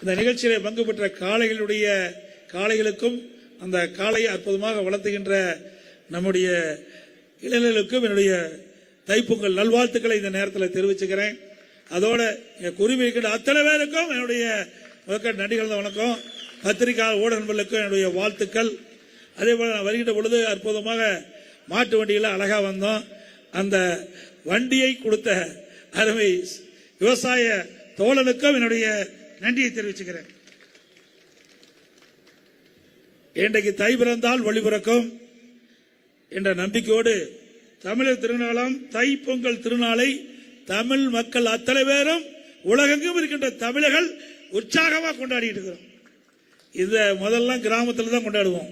இந்த நிகழ்ச்சியிலே பங்கு பெற்ற காளைகளுக்கும் அந்த காளையை அற்புதமாக வளர்த்துகின்ற நம்முடைய இளைஞர்களுக்கும் என்னுடைய தைப்பொங்கல் நல்வாழ்த்துக்களை இந்த நேரத்தில் தெரிவிச்சுக்கிறேன். அதோட குருவி இருக்கின்ற அத்தனை பேருக்கும் என்னுடைய நன்றிகள் வணக்கம். பத்திரிகை ஊடகங்களுக்கும் என்னுடைய வாழ்த்துக்கள். அதே போல நான் வருகின்ற பொழுது அற்புதமாக மாட்டு வண்டியில் அழகா வந்தோம். அந்த வண்டியை கொடுத்த அருமை விவசாய தோழனுக்கும் என்னுடைய நன்றியை தெரிவிச்சுக்கிறேன். இன்றைக்கு தை பிறந்தால் வழி பிறக்கும் என்ற நம்பிக்கையோடு தமிழர் திருநாளாம் தைப்பொங்கல் திருநாளை தமிழ் மக்கள் அத்தனை பேரும் உலகெங்கும் இருக்கின்ற தமிழர்கள் உற்சாகமாக கொண்டாடிட்டு இருக்கிறோம். இத முதல்ல கிராமத்தில் தான் கொண்டாடுவோம்.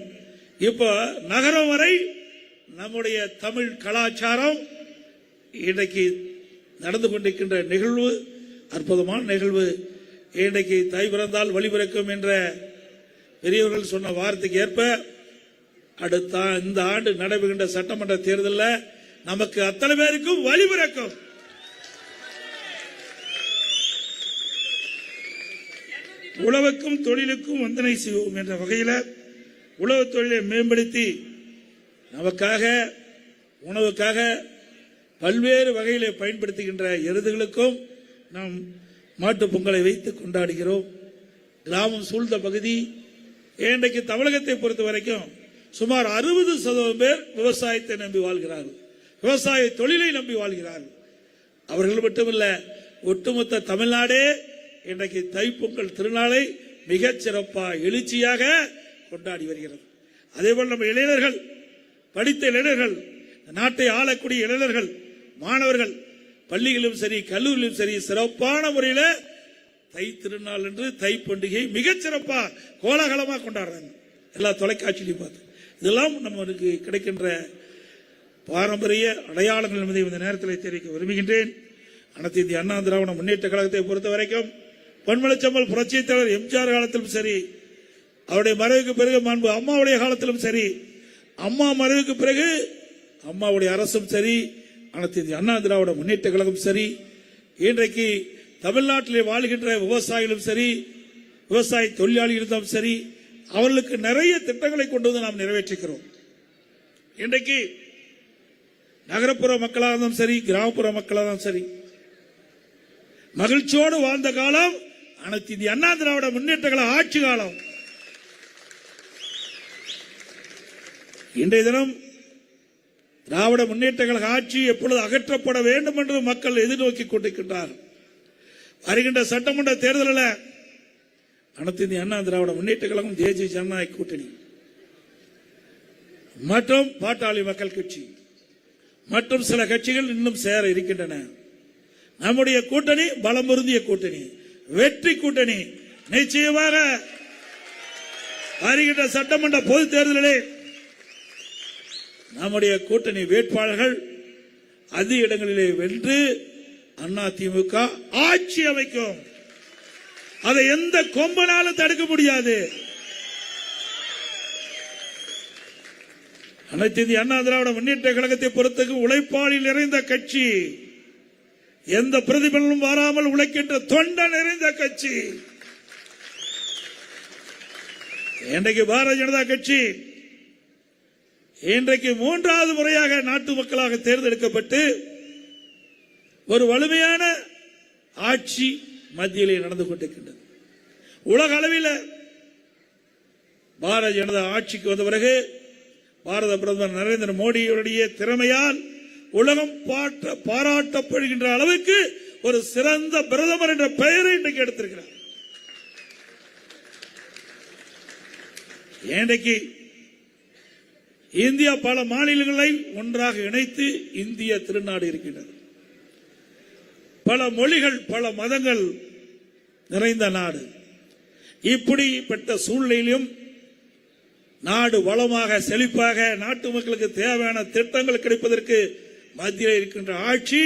இப்போ நகரம் வரை நம்முடைய தமிழ் கலாச்சாரம் இன்றைக்கு நடந்து கொண்டிருக்கின்ற நிகழ்வு அற்புதமான நிகழ்வு. இன்றைக்கு தை பிறந்தால் வழி பிறக்கும் என்ற பெரியவர்கள் சொன்ன வார்த்தைக்கு ஏற்ப அடுத்த இந்த ஆண்டு நடைபெறுகின்ற சட்டமன்ற தேர்தலில் நமக்கு அத்தனை பேருக்கும் வழி பிறக்கும். உழவுக்கும் தொழிலுக்கும் வந்தனை செய்வோம் என்ற வகையில் உழவு தொழிலை மேம்படுத்தி நமக்காக உணவுக்காக பல்வேறு வகையிலே பயன்படுத்துகின்ற எருதுகளுக்கும் நாம் மாட்டுப் பொங்கலை வைத்து கொண்டாடுகிறோம். கிராமம் சூழ்ந்த பகுதி இன்றைக்கு தமிழகத்தை பொறுத்த வரைக்கும் சுமார் 60% பேர் விவசாயத்தை நம்பி வாழ்கிறார்கள், விவசாய தொழிலை நம்பி வாழ்கிறார்கள். அவர்கள் மட்டுமல்ல, ஒட்டுமொத்த தமிழ்நாடே இன்றைக்கு தைப்பொங்கல் திருநாளை மிகச் சிறப்பாக எழுச்சியாக கொண்டாடி வருகிறது. அதேபோல் நம்ம இளைஞர்கள், படித்த இளைஞர்கள், நாட்டை ஆளக்கூடிய இளைஞர்கள், மாணவர்கள் பள்ளிகளிலும் சரி கல்லூரியிலும் சரி சிறப்பான முறையில் தை திருநாள் என்று தை பண்டிகை மிகச் சிறப்பாக கோலாகலமாக கொண்டாடுறாங்க. எல்லா தொலைக்காட்சியிலையும் பார்த்து இதெல்லாம் நமக்கு கிடைக்கின்ற பாரம்பரிய அடையாளங்கள் என்பதை இந்த நேரத்தில் தெரிவிக்க விரும்புகின்றேன். அனைத்து இந்திய அண்ணா திராவிட முன்னேற்ற கழகத்தை பொறுத்த வரைக்கும் பொன்மனச்செம்மல் புரட்சித் தலைவர் எம்ஜிஆர் காலத்திலும் சரி, அவருடைய மறைவுக்கு பிறகு மாண்பு அம்மாவுடைய காலத்திலும் சரி, அம்மா மறைவுக்கு பிறகு அம்மாவுடைய அரசும் சரி, அனைத்து இந்திய அண்ணா திராவிட முன்னேற்ற கழகம் சரி, இன்றைக்கு தமிழ்நாட்டிலே வாழ்கின்ற விவசாயிகளும் சரி, விவசாய தொழிலாளிகளும் சரி, அவர்களுக்கு நிறைய திட்டங்களை கொண்டு வந்து நாம் நிறைவேற்றுகிறோம். இன்றைக்கு நகரப்புற மக்களாக இருந்தாலும் சரி, கிராமப்புற மக்களாக இருந்தாலும் சரி, மகிழ்ச்சியோடு வாழ்ந்த காலம் அனைத்து இந்திய அண்ணா திராவிட முன்னேற்ற கழக ஆட்சி காலம். இன்றைய தினம் திராவிட முன்னேற்ற கழக ஆட்சி எப்பொழுது அகற்றப்பட வேண்டும் என்று மக்கள் எதிர்நோக்கி கொண்டிருக்கின்றார். வருகின்ற சட்டமன்ற தேர்தலில் அனைத்து இந்திய அண்ணா திராவிட முன்னேற்ற கழகம், தேசிய ஜனநாயக கூட்டணி மற்றும் பாட்டாளி மக்கள் கட்சி மற்றும் சில கட்சிகள் இன்னும் சேர இருக்கின்றன. நம்முடைய கூட்டணி பலம் பொருந்திய கூட்டணி, வெற்றி கூட்டணி. நிச்சயமாக வருகின்ற சட்டமன்ற பொது தேர்தலிலே நம்முடைய கூட்டணி வேட்பாளர்கள் அதிக இடங்களிலே வென்று அதிமுக ஆட்சி அமைக்கும். அதை எந்த கொம்பனாலும் தடுக்க முடியாது. அனைத்து இந்திய அண்ணா திராவிட முன்னேற்ற கழகத்தை பொறுத்தக்கு உழைப்பாளில் நிறைந்த கட்சி, எந்த பிரதிபலனும் வராமல் உழைக்கின்ற தொண்ட நிறைந்த கட்சி. இன்றைக்கு பாரதிய ஜனதா கட்சி இன்றைக்கு 3வது முறையாக நாட்டு மக்களாக தேர்ந்தெடுக்கப்பட்டு ஒரு வலிமையான ஆட்சி மத்தியிலே நடந்து கொண்டிருக்கின்றது. உலக அளவில் பாரதிய ஜனதா ஆட்சிக்கு வந்த பிறகு பாரத பிரதமர் நரேந்திர மோடியுடைய திறமையால் உலகம் பாராட்டப்படுகின்ற அளவுக்கு ஒரு சிறந்த பிரதமர் என்ற பெயரை இன்றைக்கு எடுத்திருக்கிறார். இன்றைக்கு இந்தியா பல மாநிலங்களை ஒன்றாக இணைத்து இந்திய திருநாடு இருக்கின்றது. பல மொழிகள், பல மதங்கள் நிறைந்த நாடு. இப்படிப்பட்ட சூழ்நிலையிலும் நாடு வளமாக செழிப்பாக நாட்டு மக்களுக்கு தேவையான திட்டங்கள் கிடைப்பதற்கு மத்தியில் இருக்கின்ற ஆட்சி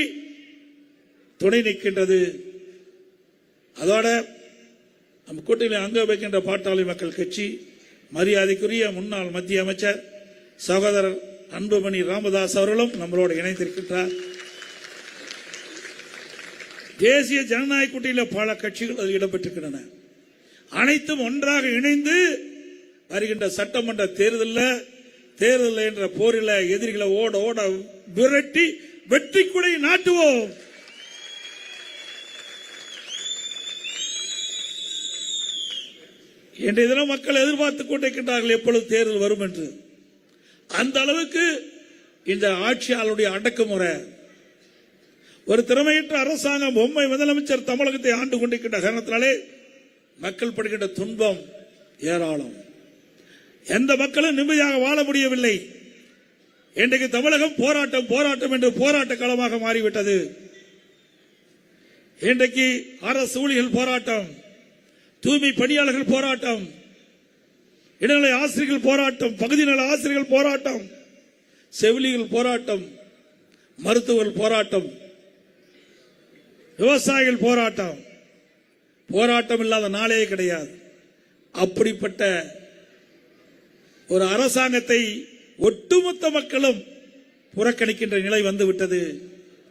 துணை நிற்கின்றது. அதோட நம்ம கூட்டணியில் அங்க வைக்கின்ற பாட்டாளி மக்கள் கட்சி மரியாதைக்குரிய முன்னாள் மத்திய அமைச்சர் சகோதரர் அன்புமணி ராமதாஸ் அவர்களும் நம்மளோடு இணைந்திருக்கின்றார். தேசிய ஜனநாயக கூட்டணியில் பல கட்சிகள் அதில் இடம்பெற்றிருக்கின்றன. அனைத்தும் ஒன்றாக இணைந்து வருகின்ற சட்டமன்ற தேர்தல் என்ற போரில் எதிரிகளை ஓட ஓட விரட்டி வெற்றி கொடி நாட்டுவோம். இன்றைய தினம் மக்கள் எதிர்பார்த்துக் கொண்டிருக்கின்றார்கள் எப்பொழுது தேர்தல் வரும் என்று. அந்த அளவுக்கு இந்த ஆட்சியாளருடைய அடக்குமுறை, ஒரு திறமையற்ற அரசாங்கம், பொம்மை முதலமைச்சர் தமிழகத்தை ஆண்டு கொண்டிருக்கின்ற காரணத்தினாலே மக்கள் படுகின்ற துன்பம் ஏராளம். எந்த மக்களும் நிம்மதியாக வாழ முடியவில்லை. இன்றைக்கு தமிழகம் போராட்டம் போராட்டம் என்று போராட்ட களமாக மாறிவிட்டது. இன்றைக்கு அரசு ஊழியர்கள் போராட்டம், தூய்மை பணியாளர்கள் போராட்டம், இடைநிலை ஆசிரியர்கள் போராட்டம், பகுதி நல ஆசிரியர்கள் போராட்டம், செவிலியர்கள் போராட்டம், மருத்துவர்கள் போராட்டம், விவசாயிகள் போராட்டம். போராட்டம் இல்லாத நாளே கிடையாது. அப்படிப்பட்ட ஒரு அரசாங்கத்தை ஒட்டுமொத்த மக்களும் புறக்கணிக்கின்ற நிலை வந்துவிட்டது.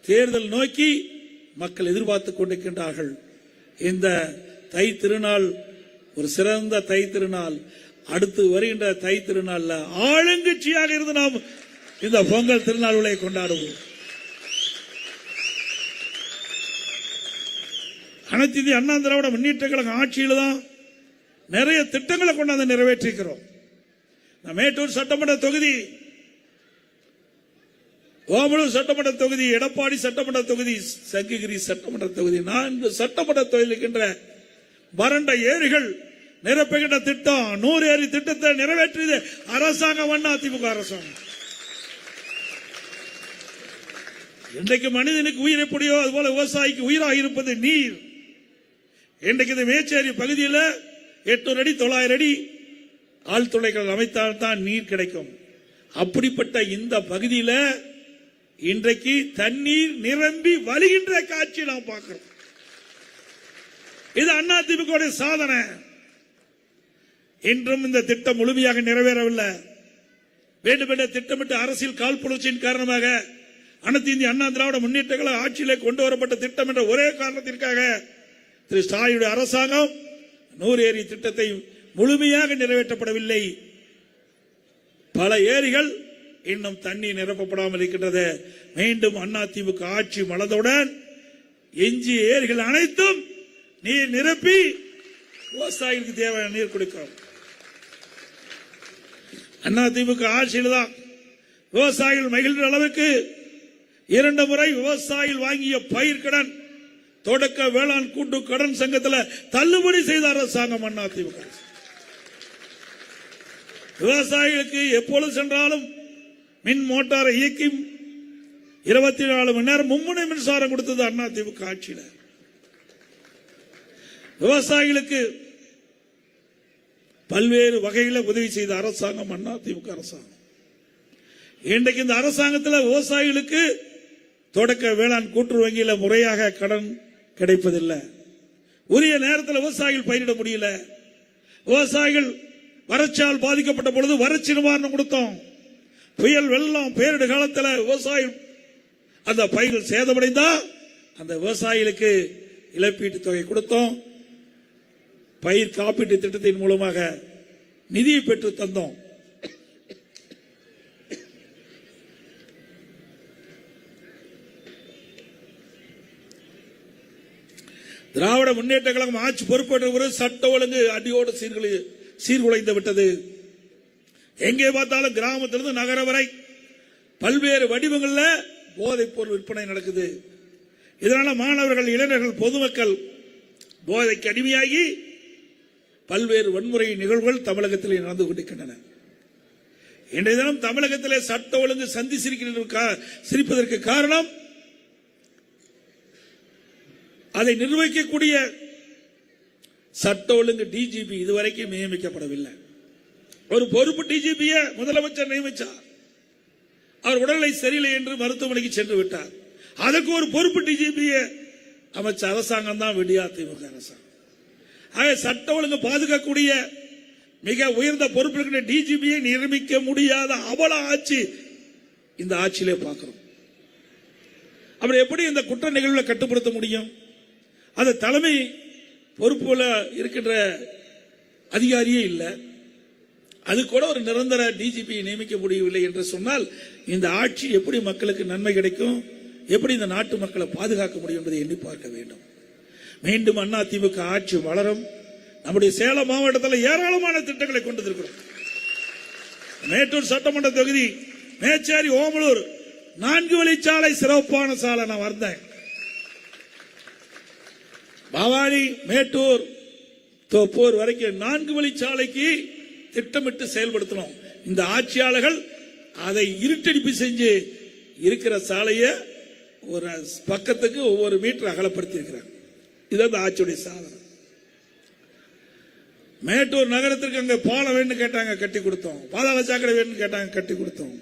தேர்தல் நோக்கி மக்கள் எதிர்பார்த்துக் கொண்டிருக்கின்றார்கள். இந்த தை திருநாள் ஒரு சிறந்த தை திருநாள். அடுத்து வருகின்ற தை திருநாள்ல ஆளுங்கட்சியாக இருந்து நாம் இந்த பொங்கல் திருநாள்களை கொண்டாடுவோம். அனைத்து இந்திய அண்ணா திராவிட முன்னேற்ற கழக ஆட்சியில் தான் நிறைய திட்டங்களை கொண்டாந்து நிறைவேற்றிருக்கிறோம். மேட்டூர் சட்டமன்ற தொகுதி, ஓமலூர் சட்டமன்ற தொகுதி, எடப்பாடி சட்டமன்ற தொகுதி, சங்ககிரி சட்டமன்ற தொகுதி, 4 சட்டமன்ற தொகுதியில் இருக்கின்ற வறண்ட ஏரிகள் நிரப்புகின்ற திட்டம், 100 ஏரி திட்டத்தை நிறைவேற்றியது அரசாங்கம், அதிமுக அரசாங்கம். இன்றைக்கு மனிதனுக்கு உயிர் எப்படியோ அதுபோல விவசாயிக்கு உயிராக இருப்பது நீர். இன்றைக்கு இந்த மேச்சேரி பகுதியில் 800 அடி 900 அடி ஆழ்துளைகள் அமைத்தால்தான் நீர் கிடைக்கும். அப்படிப்பட்ட இந்த பகுதியில் இன்றைக்கு தண்ணீர் நிரம்பி வழிகின்ற காட்சி நாம் பார்க்கிறோம். இது அதிமுக சாதனை. இன்றும் இந்த திட்டம் முழுமையாக நிறைவேறவில்லை. வேண்டுமென்ற திட்டமிட்ட அரசியல் காழ்ப்புணர்ச்சியின் காரணமாக அனைத்து இந்திய அண்ணா திராவிட முன்னேற்ற கழக ஆட்சியிலே கொண்டு வரப்பட்ட திட்டம் என்ற ஒரே காரணத்திற்காக திரு ஸ்டாலினுடைய அரசாங்கம் 100 ஏரி திட்டத்தை முழுமையாக நிறைவேற்றப்படவில்லை. பல ஏரிகள் இன்னும் தண்ணீர் நிரப்பப்படாமல் இருக்கின்றது. மீண்டும் அதிமுக ஆட்சி மலர்ந்தவுடன் எஞ்சிய ஏரிகள் அனைத்தும் நீர் நிரப்பி விவசாயிகளுக்கு தேவையான நீர் கொடுக்கிறோம். அதிமுக ஆட்சியில் தான் விவசாயிகள் மகிழ்ந்த அளவுக்கு 2 முறை விவசாயிகள் வாங்கிய பயிர் கடன் தொடக்க வேளாண் கூட்டு கடன் சங்கத்தில் தள்ளுபடி செய்த அரசாங்கம் அதிமுக. விவசாயிகளுக்கு எப்பொழுது சென்றாலும் மின் மோட்டாரை இயக்கி 24 மணி நேரம் மும்முனை மின்சாரம் கொடுத்தது அதிமுக ஆட்சியில். விவசாயிகளுக்கு பல்வேறு வகையில் உதவி செய்த அரசாங்கம் அதிமுக அரசாங்கம். இன்றைக்கு இந்த அரசாங்கத்தில் விவசாயிகளுக்கு தொடக்க வேளாண் கூட்டுறவு வங்கியில் முறையாக கடன் கிடைப்பதில்லை. உரிய நேரத்தில் விவசாயிகள் பயிரிட முடியல. விவசாயிகள் வறட்சியால் பாதிக்கப்பட்ட பொழுது வறட்சி நிவாரணம் கொடுத்தோம். புயல் வெள்ளம் பேரிட காலத்தில் விவசாயிகள் அந்த பயிர்கள் சேதமடைந்தா அந்த விவசாயிகளுக்கு இழப்பீட்டு தொகை கொடுத்தோம். பயிர் காப்பீட்டு திட்டத்தின் மூலமாக நிதியை பெற்று தந்தோம். திராவிட முன்னேற்ற கழகம் ஆட்சி பொறுப்பேற்ற பிறகு சட்ட ஒழுங்கு அடியோடு சீர்குலைந்து விட்டது. எங்கே பார்த்தாலும் கிராமத்திலிருந்து நகர வரை பல்வேறு வடிவங்களில் போதைப் பொருள் விற்பனை நடக்குது. இதனால மாணவர்கள், இளைஞர்கள், பொதுமக்கள் போதைக்கு அடிமையாகி பல்வேறு வன்முறை நிகழ்வுகள் தமிழகத்திலே நடந்து கொண்டிருக்கின்றன. இன்றைய தினம் தமிழகத்திலே சட்ட ஒழுங்கு சந்தி சிரிப்பதற்கு காரணம் அதை நிர்வகிக்கக்கூடிய சட்ட ஒழுங்கு டிஜிபி இதுவரைக்கும் நியமிக்கப்படவில்லை. ஒரு பொறுப்பு டிஜிபியை முதலமைச்சர் நியமித்தார். அவர் உடல்நிலை சரியில்லை என்று மருத்துவமனைக்கு சென்று விட்டார். அதற்கு ஒரு பொறுப்பு டிஜிபியை அமைச்ச அரசாங்கம் தான் அதிமுக அரசாங்கம். ஆக சட்ட ஒழுங்கு பாதுகாக்கக்கூடிய மிக உயர்ந்த பொறுப்பில் டிஜிபியை நியமிக்க முடியாத அவல ஆட்சி இந்த ஆட்சியிலே பார்க்கிறோம். அப்படி எப்படி இந்த குற்ற நிகழ்வுகளை கட்டுப்படுத்த முடியும்? அது தலைமை பொறுப்புல இருக்கின்ற அதிகாரியே இல்லை. அது கூட ஒரு நிரந்தர டிஜிபி நியமிக்க முடியவில்லை என்று சொன்னால் இந்த ஆட்சி எப்படி மக்களுக்கு நன்மை கிடைக்கும், எப்படி இந்த நாட்டு மக்களை பாதுகாக்க முடியும் என்பதை எண்ணி பார்க்க வேண்டும். மீண்டும் அதிமுக ஆட்சி வளரும். நம்முடைய சேலம் மாவட்டத்தில் ஏராளமான திட்டங்களை கொண்டு இருக்கிறோம். மேட்டூர் சட்டமன்ற தொகுதி மேச்சேரி ஓமலூர் 4 வழிச்சாலை சிறப்பான சாலை நான் வந்தேன். பவானி மேட்டூர் தோப்பூர் வரைக்கும் 4 வழிச்சாலைக்கு திட்டமிட்டு செயல்படுத்தணும். இந்த ஆட்சியாளர்கள் அதை இருட்டடிப்பு செஞ்சு இருக்கிற சாலையை ஒரு பக்கத்துக்கு ஒவ்வொரு மீட்டர் அகலப்படுத்தி இருக்கிறாங்க. இது ஆட்சியுடைய சாதனை. மேட்டூர் நகரத்திற்கு அங்க பாலம் வேணும் கேட்டாங்க, கட்டி கொடுத்தோம். பாதாள சாக்கடை வேணும் கேட்டாங்க, கட்டி கொடுத்தோம்.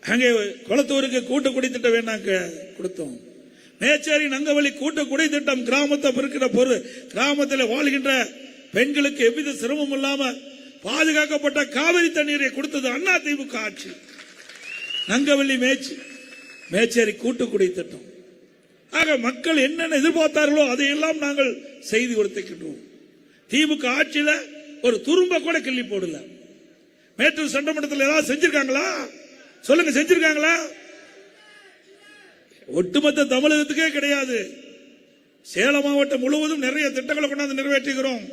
அங்கே குளத்தூருக்கு கூட்டு குடி திட்டம் வேணாங்க கொடுத்தோம். மேச்சேரி நங்கவழி கூட்டு குடி திட்டம் கிராமத்தை பெருக்கிற பொருள் கிராமத்தில் வாழ்கின்ற பெண்களுக்கு எவ்வித சிரமம் இல்லாம பாதுகாக்கப்பட்ட காவிரி தண்ணீரை கொடுத்தது அதிமுக ஆட்சி. நங்கவள்ளி மேச்சேரி கூட்டு குடி திட்டம். ஆக மக்கள் என்னென்ன எதிர்பார்த்தார்களோ அதையெல்லாம் நாங்கள் செய்து கொடுத்திருக்கின்றோம். திமுக ஆட்சியில ஒரு துரும்ப கூட கிள்ளி போடல. மேட்டூர் சட்டமன்றத்தில் ஏதாவது செஞ்சிருக்காங்களா சொல்லுங்க, செஞ்சிருக்காங்களா? ஒட்டுமொத்த தமிழகத்துக்கே கிடையாது. சேலம் மாவட்டம் முழுவதும் நிறைய திட்டங்களை கொண்டாந்து நிறைவேற்றுகிறோம்.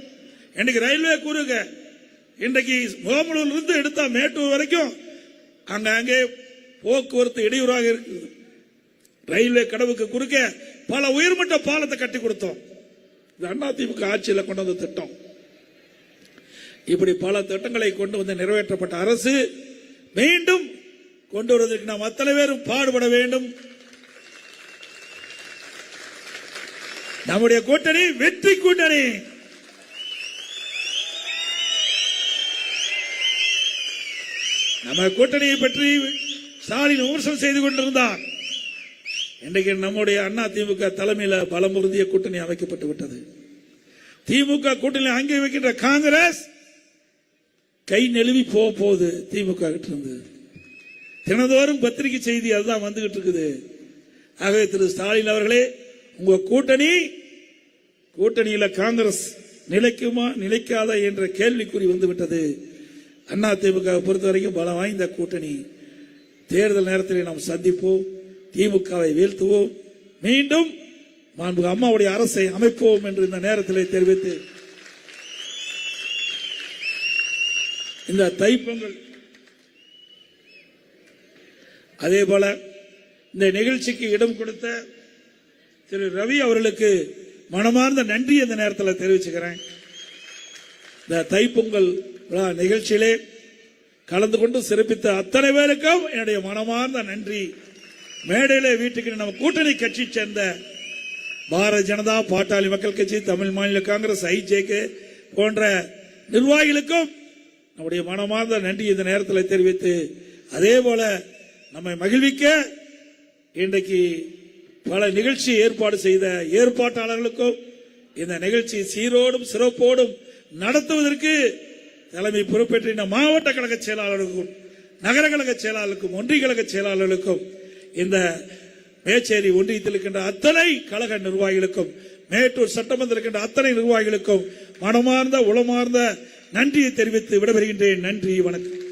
இன்னைக்கு ரயில்வே கூறுங்க, இன்றைக்கு ஓமலூர்ல இருந்து எடுத்தா மேட்டூர் வரைக்கும் அங்கே போக்குவரத்து இடையூறாக இருக்குது. ரயில்வே கடவுக்கு குறுக்க பல உயர்மட்ட பாலத்தை கட்டி கொடுத்தோம். அதிமுக ஆட்சியில் கொண்டு வந்த திட்டம். இப்படி பல திட்டங்களை கொண்டு வந்து நிறைவேற்றப்பட்ட அரசு மீண்டும் கொண்டு வருவதற்கு நாம் அத்தனை பேரும் பாடுபட வேண்டும். நம்முடைய கூட்டணி வெற்றி கூட்டணி. நம்ம கூட்டணியை பற்றி ஸ்டாலின் விமர்சனம் செய்து கொண்டிருந்தார். இன்றைக்கு நம்முடைய அதிமுக தலைமையில் பலமுறுதிய கூட்டணி அமைக்கப்பட்டு விட்டது. திமுக கூட்டணி அங்கே வைக்கின்ற காங்கிரஸ் கை நெழுவி போகுது. திமுக கிட்ட இருந்து தினந்தோறும் பத்திரிகை செய்தி அதுதான் வந்துகிட்டு இருக்குது. ஆகவே திரு ஸ்டாலின் அவர்களே, உங்க கூட்டணியில காங்கிரஸ் நிலைக்குமா நிலைக்காதா என்ற கேள்விக்குறி வந்துவிட்டது. அதிமுக பொறுத்த வரைக்கும் பலம் வாய்ந்த கூட்டணி. தேர்தல் நேரத்தில் நாம் சந்திப்போம், திமுகவை வீழ்த்துவோம், மீண்டும் மாண்புமிகு அம்மாவுடைய அரசை அமைப்போம் என்று இந்த நேரத்தில் தெரிவித்து இந்த தைப்பொங்கல் அதே போல இந்த நிகழ்ச்சிக்கு இடம் கொடுத்த திரு ரவி அவர்களுக்கு மனமார்ந்த நன்றி இந்த நேரத்தில் தெரிவிச்சுக்கிறேன். இந்த தைப்பொங்கல் நிகழ்ச்சியிலே கலந்து கொண்டு சிறப்பித்த அத்தனை பேருக்கும் என்னுடைய மனமார்ந்த நன்றி. மேடையிலே வீட்டுக்கு நம்ம கூட்டணி கட்சி சேர்ந்த பாரதிய ஜனதா, பாட்டாளி மக்கள் கட்சி, தமிழ் மாநில காங்கிரஸ், ஐஜேகே போன்ற நிர்வாகிகளுக்கும் நம்முடைய மனமார்ந்த நன்றி இந்த நேரத்தில் தெரிவித்து, அதே போல நம்மை மகிழ்விக்க இன்றைக்கு பல நிகழ்ச்சி ஏற்பாடு செய்த ஏற்பாட்டாளர்களுக்கும் இந்த நிகழ்ச்சி சீரோடும் சிறப்போடும் நடத்துவதற்கு தலைமை பொறுப்பேற்ற மாவட்ட கழக செயலாளர்களுக்கும், நகர கழக செயலாளர்களுக்கும், ஒன்றிய கழக செயலாளர்களுக்கும், இந்த மேச்சேரி ஒன்றியத்தில் இருக்கின்ற அத்தனை கழக நிர்வாகிகளுக்கும், மேட்டூர் சட்டமன்றத்தில் இருக்கின்ற அத்தனை நிர்வாகிகளுக்கும் மனமார்ந்த உளமார்ந்த நன்றியை தெரிவித்து விடைபெறுகின்றேன். நன்றி, வணக்கம்.